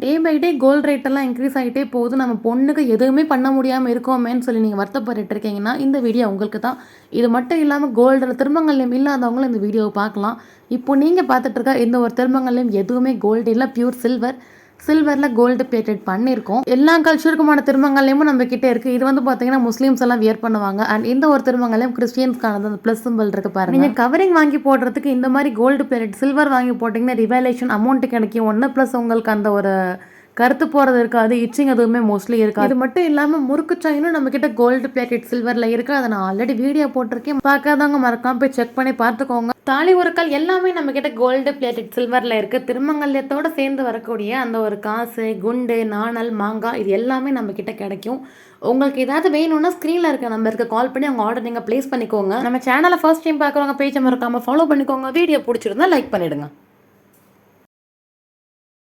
Day by day gold rate எல்லாம் increase ஆகிட்டே போகுது. நம்ம பொண்ணுக்கு எதுவுமே பண்ண முடியாமல் இருக்கோமேன்னு சொல்லி நீங்கள் வருத்தப்பட்டு இருக்கீங்கன்னா இந்த வீடியோ உங்களுக்கு தான். இது மட்டும் இல்லாமல் கோல்டில் திருமங்கல்யம் இல்லாதவங்களும் இந்த வீடியோவை பார்க்கலாம். இப்போ நீங்கள் பார்த்துட்டு இருக்க இந்த ஒரு திருமங்கல்யம் எதுவுமே கோல்டு இல்லை, பியூர் சில்வர். சில்வரில் கோல்டு பிளேட்டட் பண்ணியிருக்கோம். எல்லா கல்ச்சருக்குமான திருமங்கல்யமும் நம்ம கிட்டே இருக்குது. இது வந்து பார்த்தீங்கன்னா முஸ்லீம்ஸ் எல்லாம் வியர் பண்ணுவாங்க. அண்ட் இந்த ஒரு திருமங்கல்யம் கிறிஸ்டியன்ஸ்க்கானது. அந்த ப்ளஸ் சிம்பிள் இருக்கு பாருங்க. நீங்கள் கவரிங் வாங்கி போடுறதுக்கு இந்த மாதிரி கோல்டு பிளேட்டட் சில்வர் வாங்கி போட்டிங்கன்னா ரிவாலேஷன் அமௌண்ட் கிடைக்கும் ஒன்று. ப்ளஸ் உங்களுக்கு அந்த ஒரு கருத்து போகிறது இருக்காது, இச்சிங் எதுவுமே மோஸ்ட்லி இருக்காது. இது மட்டும் இல்லாமல் முறுக்கு செயினும் நம்ம கிட்ட கோல்டு பிளேட்டட் சில்வரில் இருக்குது. அதை நான் ஆல்ரெடி வீடியோ போட்டிருக்கேன். பார்க்காதவங்க மறக்காம போய் செக் பண்ணி பார்த்துக்கோங்க. தாலி உருக்கள் எல்லாமே நம்ம கிட்ட கோல்டு பிளேட்டட் சில்வரில் இருக்குது. திருமங்கல்யத்தோடு சேர்ந்து வரக்கூடிய அந்த ஒரு காசு, குண்டு, நாணல், மாங்காய் இது எல்லாமே நம்ம கிட்ட கிடைக்கும். உங்களுக்கு ஏதாவது வேணும்னா ஸ்க்ரீனில் இருக்க நம்பருக்கு கால் பண்ணி அவங்க ஆர்டர் நீங்கள் ப்ளேஸ் பண்ணிக்கோங்க. நம்ம சேனலை ஃபர்ஸ்ட் டைம் பார்க்குறவங்க பேஜை மறக்காமல் ஃபாலோ பண்ணிக்கோங்க. வீடியோ பிடிச்சிருந்தா லைக் பண்ணிவிடுங்க.